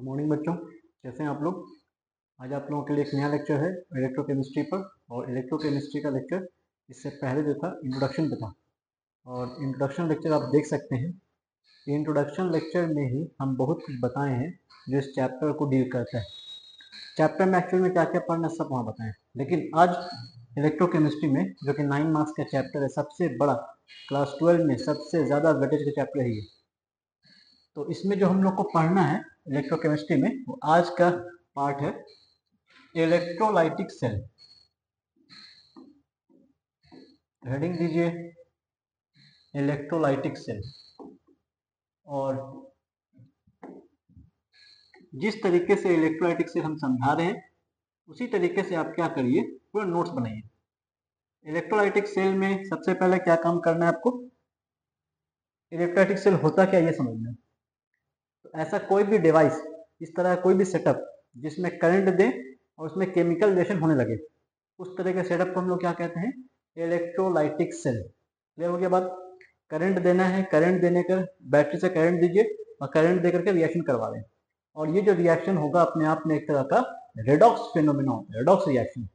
Good morning बच्चों, कैसे हैं आप लोग। आज आप लोगों के लिए एक नया लेक्चर है इलेक्ट्रोकेमिस्ट्री पर। और इलेक्ट्रोकेमिस्ट्री का लेक्चर इससे पहले जो था इंट्रोडक्शन पे था। और इंट्रोडक्शन लेक्चर आप देख सकते हैं। इंट्रोडक्शन लेक्चर में ही हम बहुत कुछ बताए हैं जो इस चैप्टर को डील करता है। चैप्टर में एक्चुअल में क्या क्या पढ़ना सब वहाँ बताएं, लेकिन आज इलेक्ट्रोकेमिस्ट्री में जो कि 9 मार्क्स का चैप्टर है, सबसे बड़ा क्लास 12 में सबसे ज़्यादा वेटेज का चैप्टर है ये। तो इसमें जो हम लोग को पढ़ना है इलेक्ट्रोकेमिस्ट्री में, वो आज का पार्ट है इलेक्ट्रोलाइटिक सेल। हेडिंग दीजिए इलेक्ट्रोलाइटिक सेल। और जिस तरीके से इलेक्ट्रोलाइटिक सेल हम समझा रहे हैं उसी तरीके से आप क्या करिए, पूरा नोट्स बनाइए। इलेक्ट्रोलाइटिक सेल में सबसे पहले क्या काम करना है आपको, इलेक्ट्रोलाइटिक सेल होता क्या ये समझना है। तो ऐसा कोई भी डिवाइस, इस तरह कोई भी सेटअप जिसमें करंट दे और उसमें केमिकल रिएक्शन होने लगे, उस तरह के सेटअप को हम लोग क्या कहते हैं, इलेक्ट्रोलाइटिक सेल। क्लियर हो गया बात। करंट देना है, करंट देने कर बैटरी से करंट दीजिए और करंट देकर के रिएक्शन करवा दें, और ये जो रिएक्शन होगा अपने आप में एक तरह का रेडॉक्स फिनोमेना होता है, रेडॉक्स रिएक्शन।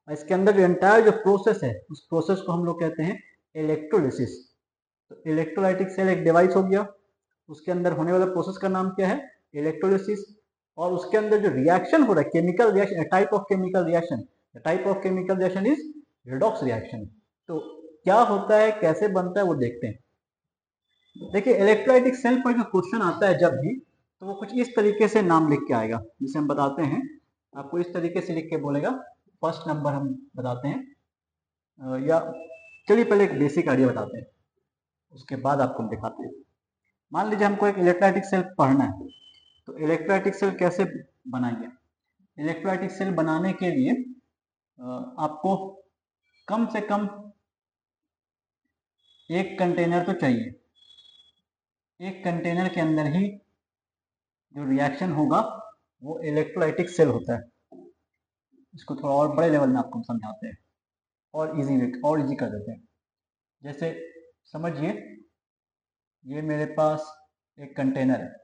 इसके अंदर जो एंटायर जो प्रोसेस है उस प्रोसेस को हम लोग कहते हैं इलेक्ट्रोलिसिस। तो इलेक्ट्रोलाइटिक सेल एक डिवाइस हो गया, उसके अंदर होने वाला प्रोसेस का नाम क्या है, इलेक्ट्रोलिसिस। और उसके अंदर जो रिएक्शन हो रहा है, chemical reaction, type of chemical reaction, type of chemical reaction is redox reaction. तो क्या होता है, कैसे बनता है, वो देखते हैं। देखिए इलेक्ट्रोलाइटिक सेल पर जो क्वेश्चन आता है जब भी, तो वो कुछ इस तरीके से नाम लिख के आएगा, जिसे हम बताते हैं, आपको इस तरीके से लिख के बोलेगा। फर्स्ट नंबर हम बताते हैं, या चलिए पहले एक बेसिक आइडिया बताते हैं, उसके बाद आपको हम दिखाते हैं। मान लीजिए हमको एक इलेक्ट्रोलाइटिक सेल पढ़ना है, तो इलेक्ट्रोलाइटिक सेल कैसे बनाएंगे। इलेक्ट्रोलाइटिक सेल बनाने के लिए आपको कम से कम एक कंटेनर तो चाहिए। एक कंटेनर के अंदर ही जो रिएक्शन होगा वो इलेक्ट्रोलाइटिक सेल होता है। इसको थोड़ा और बड़े लेवल में आपको समझाते हैं और इजी कर देते हैं। जैसे समझिए ये मेरे पास एक कंटेनर है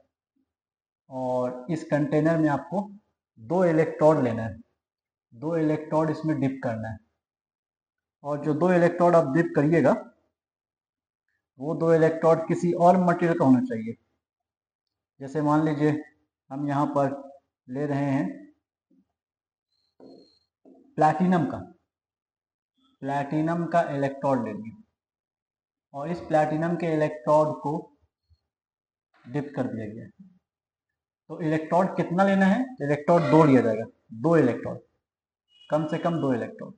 और इस कंटेनर में आपको 2 इलेक्ट्रोड लेना है, 2 इलेक्ट्रोड इसमें डिप करना है। और जो 2 इलेक्ट्रोड आप डिप करिएगा वो 2 इलेक्ट्रोड किसी और मटेरियल का होना चाहिए। जैसे मान लीजिए हम यहाँ पर ले रहे हैं प्लैटिनम का इलेक्ट्रोड लेंगे और इस प्लैटिनम के इलेक्ट्रोड को डिप कर दिया गया। तो इलेक्ट्रोड कितना लेना है, इलेक्ट्रोड 2 लिया जाएगा, 2 इलेक्ट्रोड, कम से कम 2 इलेक्ट्रोड।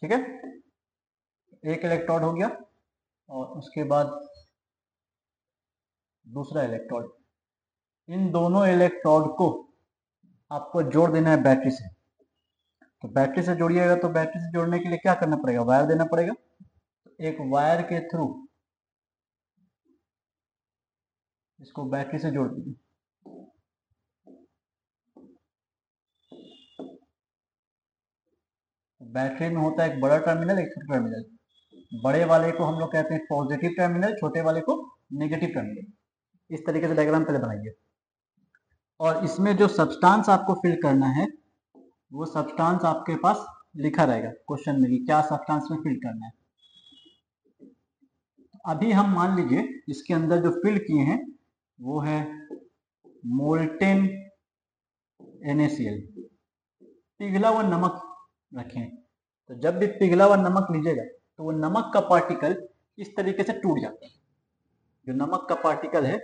ठीक है, एक इलेक्ट्रोड हो गया और उसके बाद दूसरा इलेक्ट्रोड। इन दोनों इलेक्ट्रोड को आपको जोड़ देना है बैटरी से। तो बैटरी से जोड़िएगा, तो बैटरी से जोड़ने के लिए क्या करना पड़ेगा, वायर देना पड़ेगा। तो एक वायर के थ्रू इसको बैटरी से जोड़ दीजिए। बैटरी में होता है एक बड़ा टर्मिनल, एक छोटा टर्मिनल। बड़े वाले को हम लोग कहते हैं पॉजिटिव टर्मिनल, छोटे वाले को नेगेटिव टर्मिनल। इस तरीके से डायग्राम पहले बनाइए। और इसमें जो सब्सटेंस आपको फिल करना है वो सब्सटेंस आपके पास लिखा रहेगा क्वेश्चन में कि क्या सब्सटेंस में फिल करना है। अभी हम मान लीजिए इसके अंदर जो फिल किए हैं वो है मोल्टेन NaCl, पिघला हुआ नमक रखें। तो जब भी पिघला हुआ नमक लीजिएगा तो वो नमक का पार्टिकल इस तरीके से टूट जाता है। जो नमक का पार्टिकल है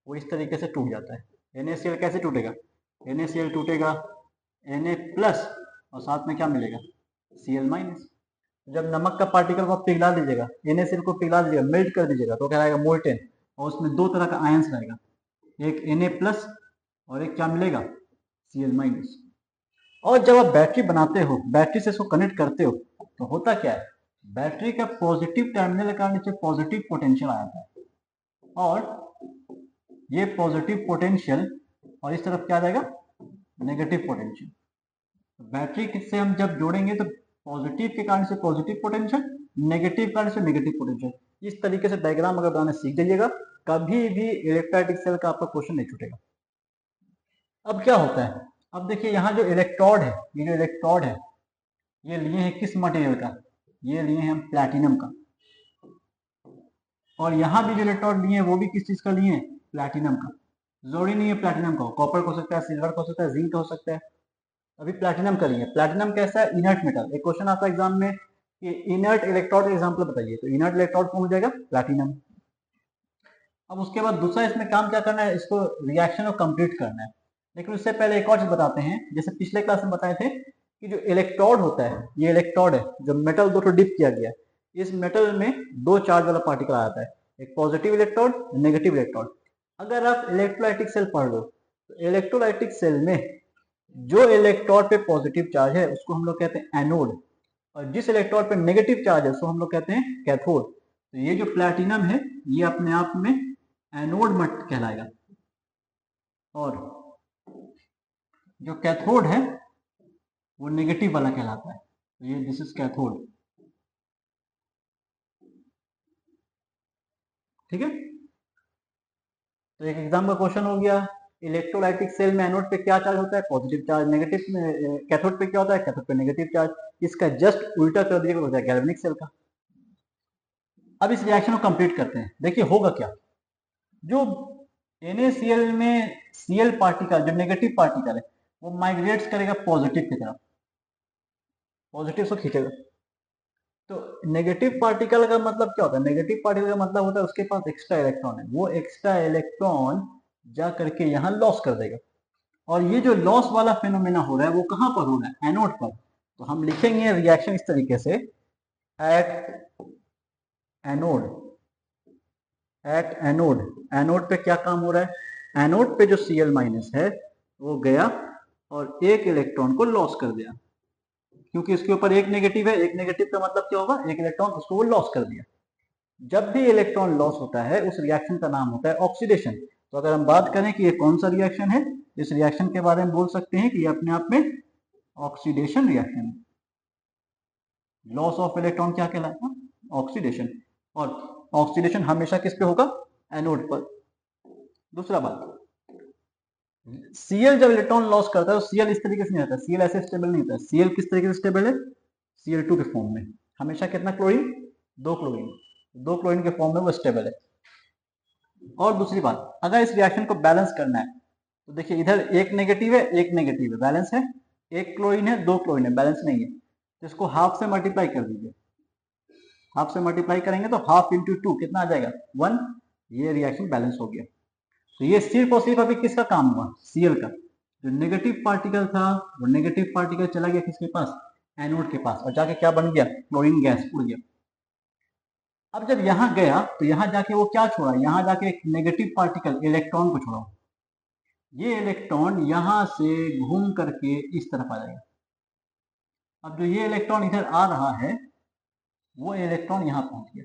वो इस तरीके से टूट जाता है। NaCl कैसे टूटेगा, NaCl टूटेगा Na प्लस और साथ में क्या मिलेगा, Cl-। जब नमक का पार्टिकल को आप पिघला दीजिएगा, NaCl को पिघला दीजिएगा, मेल्ट कर दीजिएगा, तो क्या रहेगा, मोल्टेन। और उसमें 2 तरह का आयंस रहेगा, एक Na प्लस और एक क्या मिलेगा, Cl-। और जब आप बैटरी बनाते हो, बैटरी से इसको कनेक्ट करते हो, तो होता क्या है, बैटरी का पॉजिटिव टर्मिनल का नीचे पॉजिटिव पोटेंशियल आ जाता है और ये पॉजिटिव पोटेंशियल और इस तरफ क्या रहेगा, नेगेटिव पोटेंशियल। बैटरी से हम जब जोड़ेंगे तो पॉजिटिव के कारण से पॉजिटिव पोटेंशियल, नेगेटिव कारण से नेगेटिव पोटेंशियल। इस तरीके से डायग्राम अगर बनाना सीख जाइएगा, कभी भी इलेक्ट्रोलाइटिक सेल का आपका क्वेश्चन नहीं छूटेगा। अब क्या होता है, अब देखिए यहाँ जो इलेक्ट्रोड है, ये जो इलेक्ट्रोड है ये लिए हैं किस मटेरियल का, ये लिए हैं हम प्लैटिनम का। और यहाँ भी जो इलेक्ट्रोड लिए हैं वो भी किस चीज का लिए हैं, प्लैटिनम का। जरूरी नहीं है प्लैटिनम का हो, कॉपर का हो सकता है, सिल्वर का हो सकता है, जिंक का हो सकता है। अभी प्लैटिनम का लिए। प्लैटिनम कैसा है, इनर्ट मेटल। एक क्वेश्चन आता है एग्जाम में कि इनर्ट इलेक्ट्रोड का एग्जाम्पल बताइए, तो इनर्ट इलेक्ट्रोड कौन हो जाएगा, प्लैटिनम। अब उसके बाद दूसरा इसमें काम क्या करना है, इसको रिएक्शन को कंप्लीट करना है। लेकिन उससे पहले एक और चीज बताते हैं, जैसे पिछले क्लास में बताए थे कि जो इलेक्ट्रोड होता है, ये इलेक्ट्रोड है जो मेटल दो डिप किया गया है, इस मेटल में दो चार्ज वाला पार्टिकल आता है, एक पॉजिटिव इलेक्ट्रोड, नेगेटिव इलेक्ट्रोड। अगर आप इलेक्ट्रोलाइटिक सेल पढ़ लो तो इलेक्ट्रोलाइटिक सेल में जो इलेक्ट्रोड पे पॉजिटिव चार्ज है उसको हम लोग कहते हैं एनोड, और जिस इलेक्ट्रोड पे नेगेटिव चार्ज है उसको हम लोग कहते हैं कैथोड। तो ये जो प्लैटिनम है ये अपने आप में एनोड मट कहलाएगा, और जो कैथोड है वो नेगेटिव वाला कहलाता है। तो ये दिस इज कैथोड, ठीक है। तो एक एग्जाम का क्वेश्चन हो गया, इलेक्ट्रोलाइटिक सेल में एनोड पे क्या चार्ज होता है, पॉजिटिव चार्ज। नेगेटिव में कैथोड पे क्या होता है, कैथोड पे नेगेटिव चार्ज। इसका जस्ट उल्टा कर दिया हो जाए गैल्वेनिक सेल का। अब इस रिएक्शन को कंप्लीट करते हैं। देखिए होगा क्या, जो NaCl में Cl पार्टिकल, जो नेगेटिव पार्टिकल है वो माइग्रेट्स करेगा पॉजिटिव की तरफ, पॉजिटिव से खींचेगा। तो नेगेटिव पार्टिकल का मतलब क्या होता है, नेगेटिव पार्टिकल का मतलब होता है उसके पास एक्स्ट्रा इलेक्ट्रॉन है, वो एक्स्ट्रा इलेक्ट्रॉन जा करके यहाँ लॉस कर देगा। और ये जो लॉस वाला फेनोमेना हो रहा है वो कहाँ पर हो रहा है, एनोड पर। तो हम लिखेंगे रिएक्शन इस तरीके से, at anode, at anode. Anode पे क्या काम हो रहा है, एनोड पे जो Cl माइनस है वो गया और एक इलेक्ट्रॉन को लॉस कर दिया, क्योंकि इसके ऊपर एक नेगेटिव है, एक नेगेटिव का मतलब क्या होगा, एक इलेक्ट्रॉन, उसको वो लॉस कर दिया। जब भी इलेक्ट्रॉन लॉस होता है उस रिएक्शन का नाम होता है ऑक्सीडेशन। तो अगर हम बात करें कि ये कौन सा रिएक्शन है, इस रिएक्शन के बारे में बोल सकते हैं कि ये अपने आप में ऑक्सीडेशन रिएक्शन है। लॉस ऑफ इलेक्ट्रॉन क्या कहलाता है, ऑक्सीडेशन। और ऑक्सीडेशन हमेशा किस पे होगा, एनोड पर। दूसरा बात, Cl जब इलेक्ट्रॉन लॉस करता है तो Cl इस तरीके से नहीं रहता, Cl ऐसे स्टेबल नहीं होता है। Cl किस तरीके से स्टेबल है, Cl2 के फॉर्म में। हमेशा कितना क्लोरीन, दो क्लोरीन, दो क्लोरीन के फॉर्म में वो स्टेबल है। और दूसरी बात, अगर इस रिएक्शन को बैलेंस करना है तो देखिए इधर एक नेगेटिव है, एक नेगेटिव है, बैलेंस है। एक क्लोरीन है, दो क्लोरीन है, बैलेंस नहीं है। तो इसको हाफ से मल्टीप्लाई कर दीजिए, हाफ से मल्टीप्लाई करेंगे तो हाफ इंटू टू कितना आ जाएगा, 1। ये रिएक्शन बैलेंस हो गया। तो ये सिर्फ और सिर्फ अभी किसका काम हुआ, Cl का। जो नेगेटिव पार्टिकल था वो नेगेटिव पार्टिकल चला गया किसके पास, एनोड के पास, और जाके क्या बन गया, क्लोरीन गैस उड़ गया। अब जब यहां गया तो यहां जाके वो क्या छोड़ा, यहां जाके एक नेगेटिव पार्टिकल इलेक्ट्रॉन को छोड़ा। ये इलेक्ट्रॉन यहां से घूम करके इस तरफ आ जाएगा। अब जो ये इलेक्ट्रॉन इधर आ रहा है वो इलेक्ट्रॉन यहां पहुंच गया,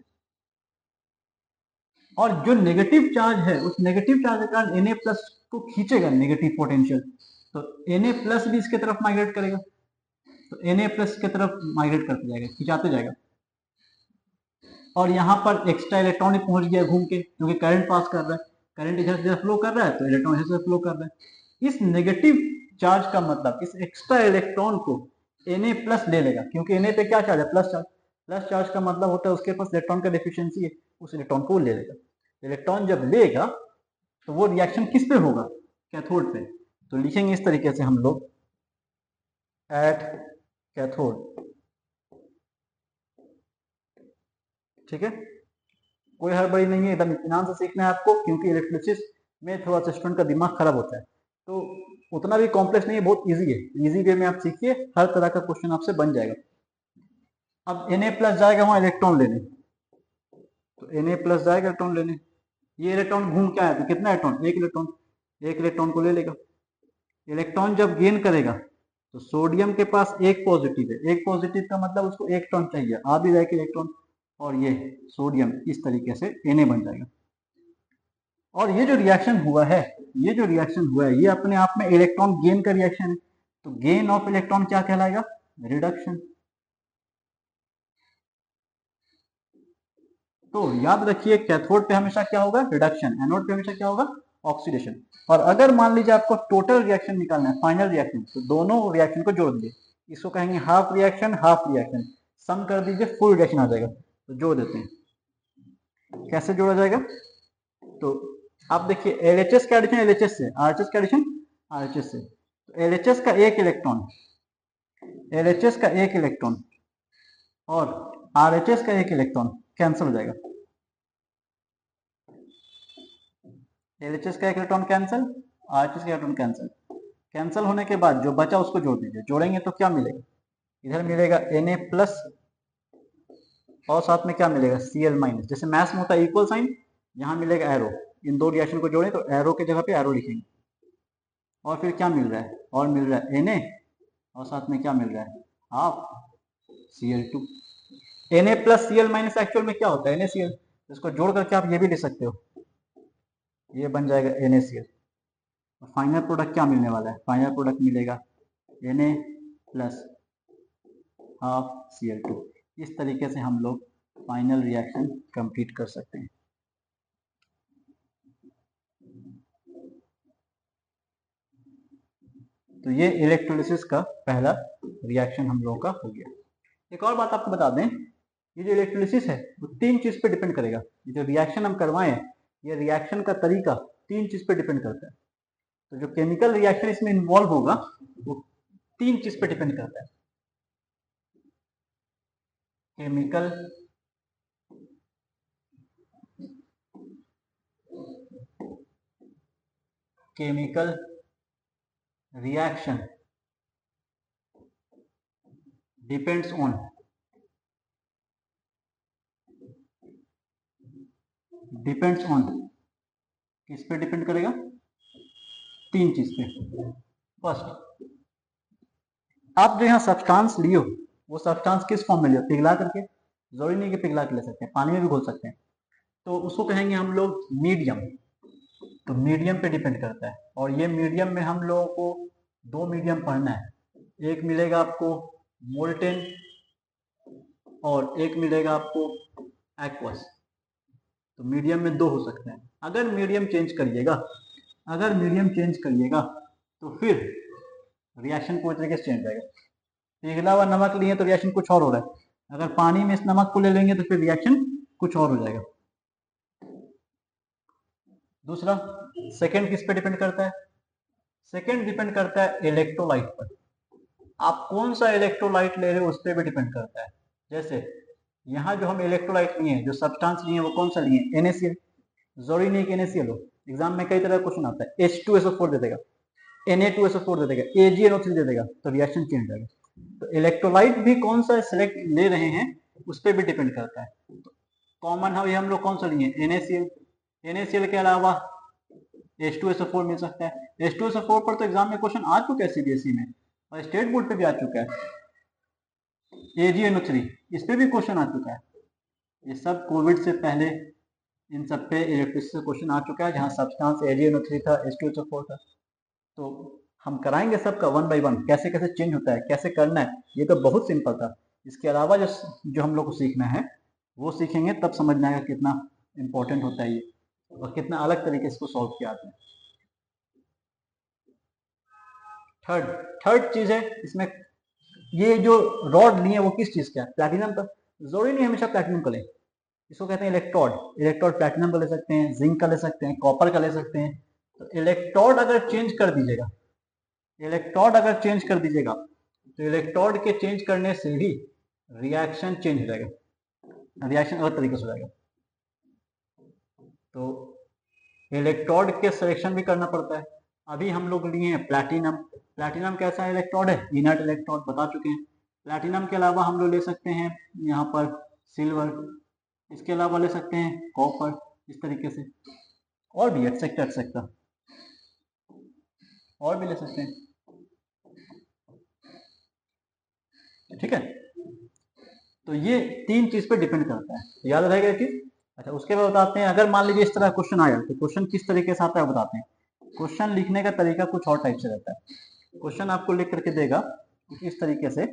और जो नेगेटिव चार्ज है उस नेगेटिव चार्ज के कारण Na प्लस को खींचेगा नेगेटिव पोटेंशियल, तो Na प्लस भी इसके तरफ माइग्रेट करेगा, तो Na प्लस के तरफ माइग्रेट करते जाएगा, खिंचाते जाएगा। और यहाँ पर एक्स्ट्रा इलेक्ट्रॉन पहुंच गया घूम के, क्योंकि करंट पास कर रहा है, करंट इधर से फ्लो कर रहा है तो इलेक्ट्रॉन इधर से फ्लो कर रहा है। इस नेगेटिव चार्ज का मतलब इस एक्स्ट्रा इलेक्ट्रॉन को Na प्लस ले लेगा, क्योंकि Na पे क्या चार्ज है, प्लस चार्ज। प्लस चार्ज का मतलब होता है उसके पास इलेक्ट्रॉन का डिफिशियंसी है, उस इलेक्ट्रॉन को ले लेगा। इलेक्ट्रॉन जब लेगा तो वो रिएक्शन किस पे होगा, कैथोड पे। तो लिखेंगे इस तरीके से हम लोग, एट कैथोड, ठीक है। कोई हड़बड़ी नहीं है, एकदम इत्मीनान से सीखना है आपको, क्योंकि इलेक्ट्रोलिसिस में थोड़ा सा स्टूडेंट का दिमाग खराब होता है, तो उतना भी कॉम्प्लेक्स नहीं है, बहुत इजी है। इजी वे में आप सीखिए, हर तरह का क्वेश्चन आपसे बन जाएगा। अब Na प्लस जाएगा वहां इलेक्ट्रॉन लेने, तो Na प्लस जाएगा इलेक्ट्रॉन लेने। ये इलेक्ट्रॉन घूम के आया तो कितना इलेक्ट्रॉन, एक इलेक्ट्रॉन, एक इलेक्ट्रॉन को ले लेगा। इलेक्ट्रॉन जब गेन करेगा तो सोडियम के पास एक पॉजिटिव है, एक पॉजिटिव का मतलब उसको एक इलेक्ट्रॉन चाहिए, आ भी जाएगा इलेक्ट्रॉन, और ये सोडियम इस तरीके से Na बन जाएगा। और ये जो रिएक्शन हुआ है, ये जो रिएक्शन हुआ है ये अपने आप में इलेक्ट्रॉन गेन का रिएक्शन है, तो गेन ऑफ इलेक्ट्रॉन क्या कहलाएगा, रिडक्शन। तो याद रखिए कैथोड पे हमेशा क्या होगा, रिडक्शन, एनोड पे हमेशा क्या होगा, ऑक्सीडेशन। और अगर मान लीजिए आपको टोटल रिएक्शन निकालना है, फाइनल रिएक्शन, तो दोनों रिएक्शन को जोड़ दीजिए, इसको कहेंगे हाफ रिएक्शन, सम कर दीजिए, फुल रिएक्शन आ जाएगा। तो जोड़ देते हैं, कैसे जोड़ा जाएगा? तो आप देखिए LHS का एडिशन LHS से, RHS का एडिशन RHS से, तो LHS का एक इलेक्ट्रॉन और RHS का एक इलेक्ट्रॉन कैंसिल हो जाएगा। LHS का एक इलेक्ट्रॉन कैंसिल, RHS का इलेक्ट्रॉन कैंसिल होने के बाद जो बचा उसको जोड़ दीजिए। जोड़ेंगे तो क्या मिलेगा? इधर मिलेगा Na प्लस और साथ में क्या मिलेगा? Cl minus. जैसे मैथ्स में होता है इक्वल साइन, यहाँ मिलेगा एरो। इन दो रिएक्शन को जोड़ें तो एरो की जगह पे एरो लिखेंगे। और फिर क्या मिल रहा है? और मिल रहा है Na और साथ में क्या मिल रहा है? Half Cl2। Na plus Cl minus actual में क्या होता है? NaCl। इसको जोड़ करके आप ये भी ले सकते हो, ये बन जाएगा NaCl। और फाइनल प्रोडक्ट क्या मिलने वाला है? फाइनल प्रोडक्ट मिलेगा Na प्लस हाफ Cl2। इस तरीके से हम लोग फाइनल रिएक्शन कंप्लीट कर सकते हैं। तो ये इलेक्ट्रोलिसिस का पहला रिएक्शन हम लोगों का हो गया। एक और बात आपको बता दें, ये जो इलेक्ट्रोलिसिस है वो तीन चीज पे डिपेंड करेगा। ये जो रिएक्शन हम करवाएं, ये रिएक्शन का तरीका तीन चीज पे डिपेंड करता है। तो जो केमिकल रिएक्शन इसमें इन्वॉल्व होगा वो तीन चीज पे डिपेंड करता है। केमिकल रिएक्शन डिपेंड्स ऑन किस पे डिपेंड करेगा? तीन चीज पे। फर्स्ट, आप जो यहाँ सब्सटेंस लियो वो सब्सटेंस किस फॉर्म में लियो? पिघला करके? जरूरी नहीं कि पिघला के ले सकते हैं, पानी में भी घोल सकते हैं। तो उसको कहेंगे हम लोग मीडियम। तो मीडियम पे डिपेंड करता है। और ये मीडियम में हम लोगों को दो मीडियम पढ़ना है। एक मिलेगा आपको मोल्टेन और एक मिलेगा आपको एक्वस। तो मीडियम में दो हो सकते हैं। अगर मीडियम चेंज करिएगा तो फिर रिएक्शन पूरी तरीके से चेंज हो जाएगा। पिघला हुआ नमक लिए तो रिएक्शन कुछ और हो रहा है, अगर पानी में इस नमक को ले लेंगे तो फिर रिएक्शन कुछ और हो जाएगा। दूसरा, सेकंड किस पे डिपेंड करता है? सेकंड डिपेंड करता है इलेक्ट्रोलाइट पर। आप कौन सा इलेक्ट्रोलाइट ले रहे हो उस पर भी डिपेंड करता है। जैसे यहाँ जो हम इलेक्ट्रोलाइट लिए हैं, जो सब्सटेंस लिए हैं, वो कौन सा लिए हैं? NaCl। जरूरी नहीं कि NaCl हो, एग्जाम में कई तरह का क्वेश्चन आता है। H2SO4 दे देगा, Na2SO4 दे देगा, AgNO3 दे देगा, तो रिएक्शन चेंज हो जाएगा। तो इलेक्ट्रोलाइट भी कौन सा सिलेक्ट ले रहे हैं उस पर भी डिपेंड करता है। कॉमन है हम लोग कौन सा लिए? NaCl के अलावा H2SO4 मिल सकता है। H2SO4 पर तो एग्जाम में क्वेश्चन आ चुका है CBSE में, और स्टेट बोर्ड पे भी आ चुका है। AgNO3 इस पे भी क्वेश्चन आ चुका है। ये सब कोविड से पहले इन सब पे इलेक्ट्रिसिटी से क्वेश्चन आ चुका है, जहाँ सब्सटेंस AgNO3 था, H2SO4 था। तो हम कराएंगे सबका वन बाय वन, कैसे कैसे चेंज होता है, कैसे करना है। ये तो बहुत सिंपल था। इसके अलावा जो हम लोग को सीखना है वो सीखेंगे, तब समझ में आएगा कितना इंपॉर्टेंट होता है ये और कितना अलग तरीके से इसको सॉल्व किया जाता है। थर्ड चीज है इसमें, ये जो रॉड लिए वो किस चीज का है? प्लैटिनम का। जरूरी नहीं हमेशा प्लैटिनम का लें, इसको कहते हैं इलेक्ट्रोड प्लैटिनम का ले सकते हैं, जिंक का ले सकते हैं, कॉपर का ले सकते हैं। तो इलेक्ट्रोड अगर चेंज कर दीजिएगा तो इलेक्ट्रोड के चेंज करने से ही रिएक्शन चेंज हो जाएगा, रिएक्शन अलग तरीके से हो जाएगा। तो इलेक्ट्रोड के सिलेक्शन भी करना पड़ता है। अभी हम लोग लिए हैं प्लैटिनम कैसा इलेक्ट्रोड है? इनर्ट इलेक्ट्रोड, बता चुके हैं। प्लैटिनम के अलावा हम लोग ले सकते हैं यहाँ पर सिल्वर, इसके अलावा ले सकते हैं कॉपर, इस तरीके से और भी एक्सेट्रा और भी ले सकते हैं। ठीक है, तो ये तीन चीज पे डिपेंड करता है, याद रहेगा कि। अच्छा, उसके बाद बताते हैं, अगर मान लीजिए इस तरह क्वेश्चन आया तो क्वेश्चन किस तरीके से आता है बताते हैं। क्वेश्चन लिखने का तरीका कुछ और टाइप से रहता है। क्वेश्चन आपको लिख करके देगा इस तरीके से,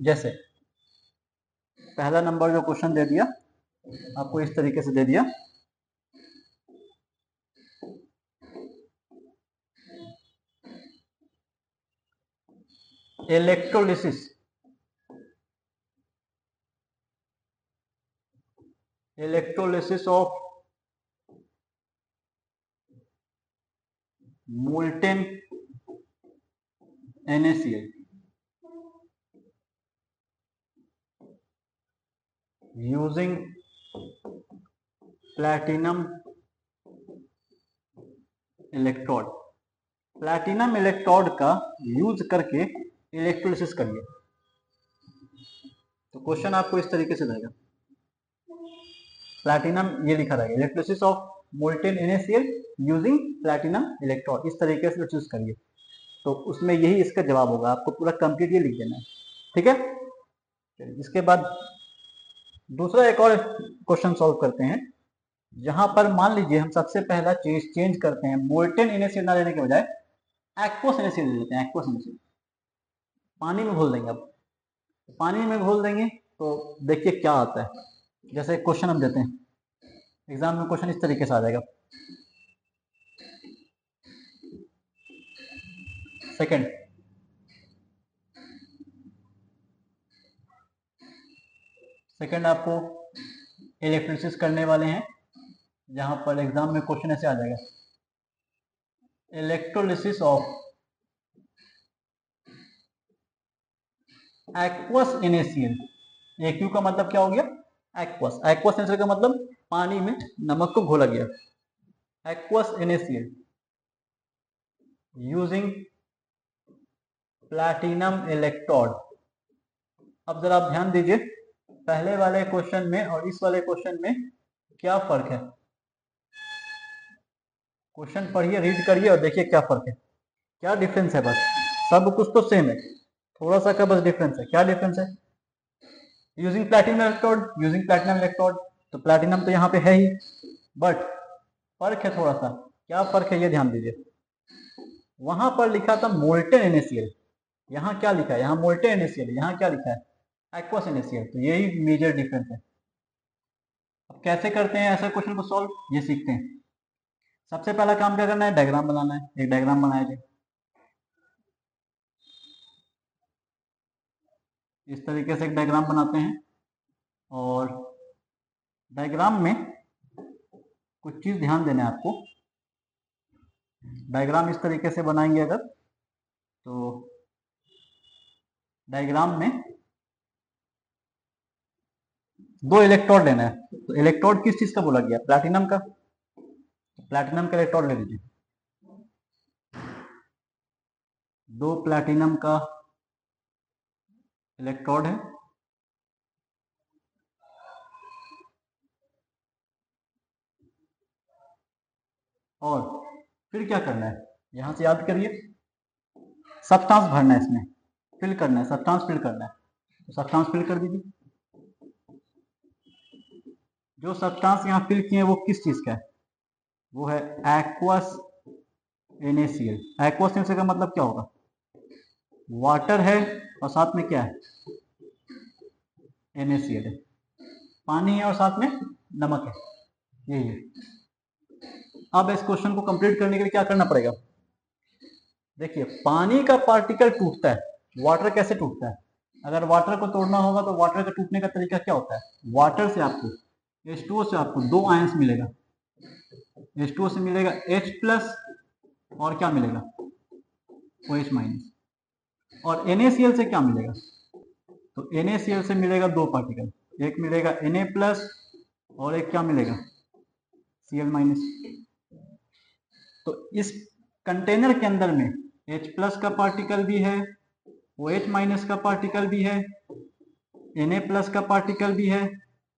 जैसे पहला नंबर जो क्वेश्चन दे दिया आपको इस तरीके से दे दिया electrolysis of molten NaCl using platinum electrode. Platinum electrode का यूज करके इलेक्ट्रोलिसिस करिए। तो क्वेश्चन आपको इस तरीके से रहेगा, प्लैटिनम ये लिखा रहेगा, electrolysis of molten NaCl using platinum electrode, इस तरीके से चूज करिए। तो उसमें यही इसका जवाब होगा, आपको पूरा कंप्लीट ये लिख देना है, ठीक है। इसके बाद दूसरा एक और क्वेश्चन सॉल्व करते हैं, जहां पर मान लीजिए हम सबसे पहला चीज चेंज करते हैं, मोल्टेन NaCl ना लेने के बजाय एक्वस NaCl ले लेते हैं। एक्वस NaCl पानी में घोल देंगे। अब पानी में घोल देंगे तो देखिए क्या आता है। जैसे क्वेश्चन हम देते हैं, एग्जाम में क्वेश्चन इस तरीके से आ जाएगा। सेकंड आपको इलेक्ट्रोलिसिस करने वाले हैं, जहां पर एग्जाम में क्वेश्चन ऐसे आ जाएगा, electrolysis of aqueous NaCl। Aq का मतलब क्या हो गया, एक्वस। एक्वस NaCl का मतलब पानी में नमक को घोला गया। Aqueous NaCl using platinum electrode. अब जरा आप ध्यान दीजिए, पहले वाले क्वेश्चन में और इस वाले क्वेश्चन में क्या फर्क है। क्वेश्चन पढ़िए, रीड करिए और देखिए क्या फर्क है, क्या डिफरेंस है। बस सब कुछ तो सेम है, थोड़ा सा का बस डिफरेंस है। क्या डिफरेंस है, using platinum electrode, using platinum electrode, तो प्लैटिनम तो यहाँ पे है ही, बट फर्क है थोड़ा सा। क्या फर्क है ये ध्यान दीजिए। वहां पर लिखा था मोल्टेन NaCl, यहाँ क्या लिखा है, यहाँ मोल्टेन NaCl, यहाँ क्या लिखा है एक्वस NaCl। तो यही मेजर डिफरेंस है। अब कैसे करते हैं ऐसा क्वेश्चन को सॉल्व, ये सीखते हैं। सबसे पहला काम क्या करना है, डायग्राम बनाना है। एक डायग्राम बनाया जाए, इस तरीके से एक डायग्राम बनाते हैं। और डायग्राम में कुछ चीज ध्यान देना है आपको। डायग्राम इस तरीके से बनाएंगे अगर, तो डायग्राम में दो इलेक्ट्रोड लेना है। तो इलेक्ट्रोड किस चीज का बोला गया, प्लैटिनम का। प्लैटिनम का इलेक्ट्रोड ले लीजिए, दो प्लैटिनम का इलेक्ट्रोड है। और फिर क्या करना है, यहां से याद करिए, सब्सटेंस भरना है, इसमें फिल करना है, सब्सटेंस फिल करना है। तो सब्सटेंस फिल कर दीजिए। जो सब्सटेंस यहाँ फिल किए हैं वो किस चीज का है, वो है एक्वस NaCl। एक्वस NaCl का मतलब क्या होगा, वाटर है और साथ में क्या है, NaCl है। पानी है और साथ में नमक है, यही है। अब इस क्वेश्चन को कंप्लीट करने के लिए क्या करना पड़ेगा, देखिए पानी का पार्टिकल टूटता है, वाटर कैसे टूटता है। अगर वाटर को तोड़ना होगा तो वाटर का टूटने का तरीका क्या होता है, वाटर से आपको H2O से आपको दो आयंस मिलेगा। H2O से मिलेगा H प्लस और क्या मिलेगा OH माइनस। और NaCl से क्या मिलेगा, तो NaCl से मिलेगा दो पार्टिकल, एक मिलेगा Na प्लस और एक क्या मिलेगा Cl माइनस। तो इस कंटेनर के अंदर में H प्लस का पार्टिकल भी है, OH माइनस का पार्टिकल भी है, Na प्लस का पार्टिकल भी है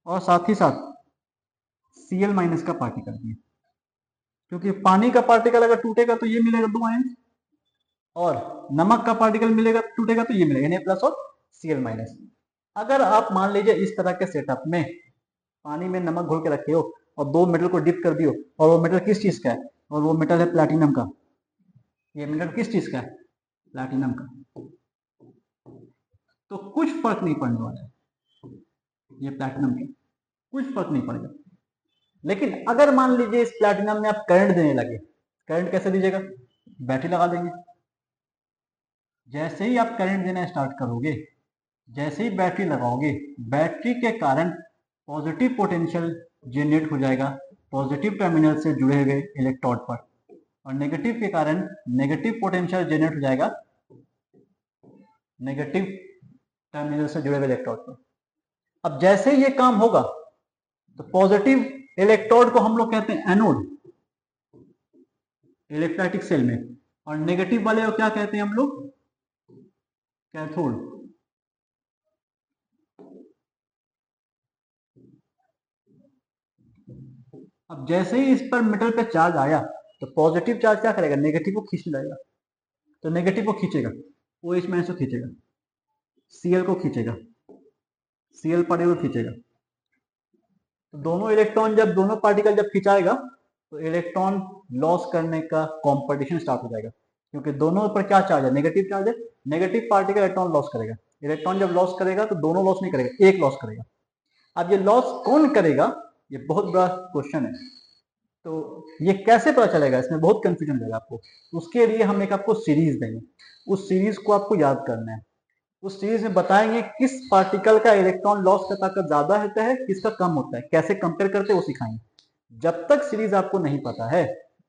और साथ ही साथ Cl माइनस का पार्टिकल भी है। क्योंकि पानी का पार्टिकल अगर टूटेगा तो ये मिलेगा दो आयंस, और नमक का पार्टिकल मिलेगा टूटेगा तो ये मिलेगा Na प्लस और Cl माइनस। अगर आप मान लीजिए इस तरह के सेटअप में पानी में नमक घोल के रखे हो और दो मेटल को डिप कर दियो, और वो मेटल किस चीज का है, और वो मेटल है प्लैटिनम का। ये मेटल किस चीज का है, प्लैटिनम का। तो कुछ फर्क नहीं पड़ने वाला है, ये प्लैटिनम का कुछ फर्क नहीं पड़ेगा। लेकिन अगर मान लीजिए इस प्लैटिनम में आप करंट देने लगे, करंट कैसे दीजिएगा, बैटरी लगा देंगे। जैसे ही आप करंट देना स्टार्ट करोगे, जैसे ही बैटरी लगाओगे, बैटरी के कारण पॉजिटिव पोटेंशियल जनरेट हो जाएगा पॉजिटिव टर्मिनल से जुड़े हुए इलेक्ट्रोड पर, और नेगेटिव के कारण नेगेटिव पोटेंशियल जनरेट हो जाएगा नेगेटिव टर्मिनल से जुड़े हुए इलेक्ट्रोड पर। अब जैसे ही ये काम होगा तो पॉजिटिव इलेक्ट्रोड को हम लोग कहते हैं एनोड इलेक्ट्रोलाइटिक सेल में, और नेगेटिव वाले को क्या कहते हैं हम लोग, कैथोड। अब जैसे ही इस पर मेटल पे चार्ज आया तो पॉजिटिव चार्ज क्या करेगा, नेगेटिव को खींच लाएगा, तो नेगेटिव को खींचेगा, वो इस में से खींचेगा, सीएल को खींचेगा, सीएल पार्टिकल खींचेगा। तो दोनों इलेक्ट्रॉन जब दोनों पार्टिकल जब खिंचाएगा तो इलेक्ट्रॉन लॉस करने का कंपटीशन स्टार्ट हो जाएगा, क्योंकि दोनों पर क्या चार्ज है, नेगेटिव चार्ज है। नेगेटिव पार्टिकल इलेक्ट्रॉन लॉस करेगा, इलेक्ट्रॉन जब लॉस करेगा तो दोनों लॉस नहीं करेगा, एक लॉस करेगा। अब ये लॉस कौन करेगा, ये बहुत बड़ा क्वेश्चन है। तो ये कैसे पता चलेगा, इसमें बहुत कंफ्यूजन हो जाएगा आपको। उसके लिए हम एक आपको सीरीज देंगे, उस सीरीज को आपको याद करना है। उस सीरीज में बताएंगे किस पार्टिकल का इलेक्ट्रॉन लॉस का ताकत ज्यादा होता है, किसका कम होता है, कैसे कंपेयर करते हैं वो सिखाएंगे। जब तक सीरीज आपको नहीं पता है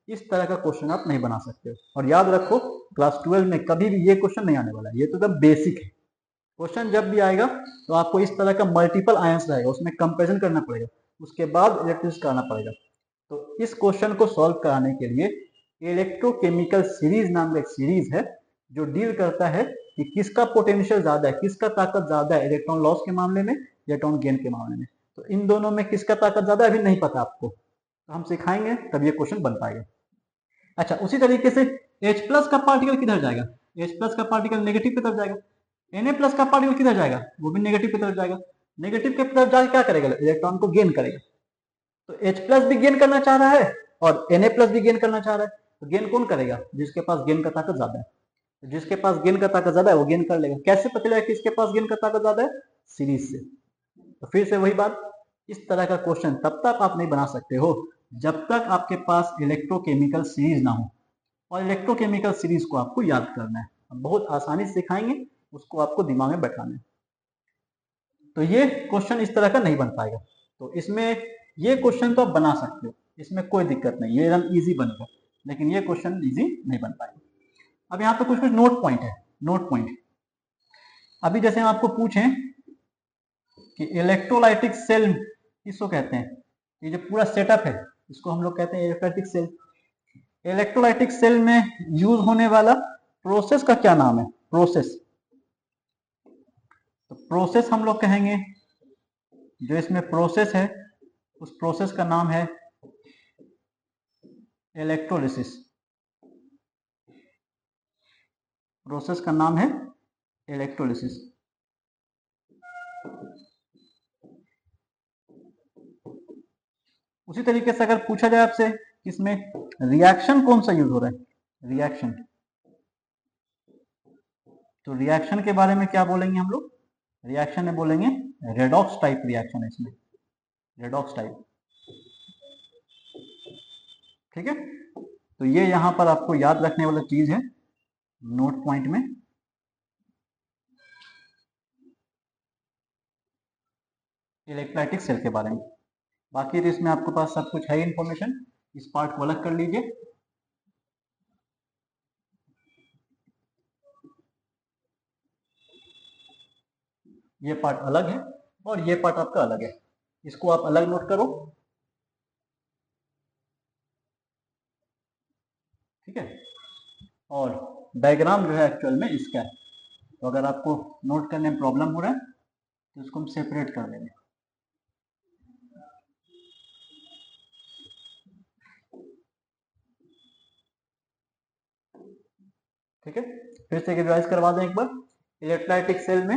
इस तरह का क्वेश्चन आप नहीं बना सकते हो। और याद रखो क्लास 12 में कभी भी ये क्वेश्चन नहीं आने वाला है, ये तो एकदम बेसिक है। क्वेश्चन जब भी आएगा तो आपको इस तरह का मल्टीपल आयंस रहेगा, उसमें कंपेरिजन करना पड़ेगा, उसके बाद इलेक्ट्रिसिटी कराना पड़ेगा। तो इस क्वेश्चन को सॉल्व कराने के लिए इलेक्ट्रोकेमिकल सीरीज नाम का एक सीरीज है जो डील करता है कि किसका पोटेंशियल ज्यादा है, किसका ताकत ज्यादा है इलेक्ट्रॉन लॉस के मामले में, इलेक्ट्रॉन गेन के मामले में। तो इन दोनों में किसका ताकत ज्यादा है अभी नहीं पता आपको, तो हम सिखाएंगे तब ये क्वेश्चन बन पाएगा। अच्छा, उसी तरीके से H प्लस का पार्टिकल किधर जाएगा, H प्लस का पार्टिकल नेगेटिव की तरफ जाएगा। Na प्लस का पार्टिकल किधर जाएगा, वो भी नेगेटिव की तरफ जाएगा। नेगेटिव की तरफ जाकर क्या करेगा, इलेक्ट्रॉन को गेन करेगा। तो H प्लस भी गेन करना चाह रहा है और Na प्लस भी गेन करना चाह रहा है। तो गेन कौन करेगा, जिसके पास गेन का ताकत ज्यादा है। तो जिसके पास गेन का ताकत ज्यादा है वो गेन कर लेगा। कैसे पता चलेगा किसके पास गेन का ताकत ज्यादा है, सीरीज से। तो फिर से वही बात, इस तरह का क्वेश्चन तब तक आप नहीं बना सकते हो जब तक आपके पास इलेक्ट्रोकेमिकल सीरीज ना हो, और इलेक्ट्रोकेमिकल सीरीज को आपको याद करना है। हम बहुत आसानी से सिखाएंगे, उसको आपको दिमाग में बैठाना है। तो ये क्वेश्चन इस तरह का नहीं बन पाएगा। तो इसमें ये क्वेश्चन तो आप बना सकते हो, इसमें कोई दिक्कत नहीं, ये एकदम ईजी बनेगा, लेकिन ये क्वेश्चन ईजी नहीं बन पाएगा। अब यहाँ पे कुछ कुछ नोट पॉइंट है, नोट पॉइंट। अभी जैसे हम आपको पूछें कि इलेक्ट्रोलाइटिक सेल किसको कहते हैं, ये जो पूरा सेटअप है इसको हम लोग कहते हैं इलेक्ट्रोलाइटिक सेल। इलेक्ट्रोलाइटिक सेल में यूज होने वाला प्रोसेस का क्या नाम है, प्रोसेस। तो प्रोसेस हम लोग कहेंगे, जो इसमें प्रोसेस है उस प्रोसेस का नाम है इलेक्ट्रोलिसिस। प्रोसेस का नाम है इलेक्ट्रोलिसिस। उसी तरीके से अगर पूछा जाए आपसे इसमें रिएक्शन कौन सा यूज हो रहा है, रिएक्शन, तो रिएक्शन के बारे में क्या बोलेंगे हम लोग, रिएक्शन में बोलेंगे रेडॉक्स टाइप रिएक्शन है इसमें, रेडॉक्स टाइप। ठीक है, तो ये यहां पर आपको याद रखने वाला चीज है नोट पॉइंट में। इलेक्ट्रोलाइटिक सेल के बारे में, बाकी तो इसमें आपके पास सब कुछ है इंफॉर्मेशन, इस पार्ट को अलग कर लीजिए। ये पार्ट अलग है और ये पार्ट आपका अलग है, इसको आप अलग नोट करो। ठीक है, और डायग्राम जो है एक्चुअल में इसका है, तो अगर आपको नोट करने में प्रॉब्लम हो रहा है तो इसको हम सेपरेट कर देंगे। ठीक है, फिर से रिवाइज करवा दें एक बार। इलेक्ट्रोलाइटिक सेल में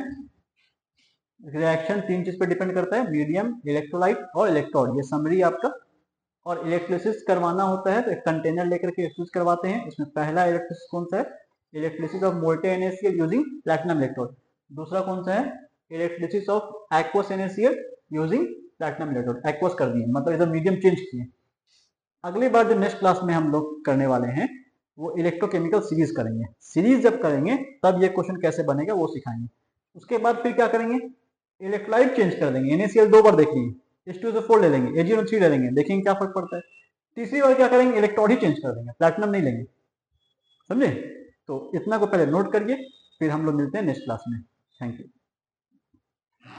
रिएक्शन तीन चीज पे डिपेंड करता है, मीडियम, इलेक्ट्रोलाइट और इलेक्ट्रोड, ये समरी आपका। और इलेक्ट्रोलिसिस करवाना होता है तो एक कंटेनर लेकर के इलेक्ट्रोलिसिस करवाते हैं। इसमें पहला इलेक्ट्रोलिसिस कौन सा है, electrolysis of molten NaCl using platinum electrode. दूसरा कौन सा है, electrolysis of aqueous NaCl using platinum electrode. Aqueous कर दिए मतलब इधर मीडियम चेंज किए। अगली बार जो नेक्स्ट क्लास में हम लोग करने वाले हैं वो इलेक्ट्रोकेमिकल सीरीज करेंगे। सीरीज जब करेंगे तब ये क्वेश्चन कैसे बनेगा वो सिखाएंगे। उसके बाद फिर क्या करेंगे, इलेक्ट्रोलाइट चेंज कर देंगे। NaCl 2 बार देख लीजिए, H2SO4 ले लेंगे, AgNO3 ले लेंगे, देखेंगे क्या फर्क पड़ता है। तीसरी बार क्या करेंगे, इलेक्ट्रॉन ही चेंज कर देंगे, प्लैटिनम नहीं लेंगे। समझे? तो इतना को पहले नोट करिए, फिर हम लोग मिलते हैं नेक्स्ट क्लास में। Thank you.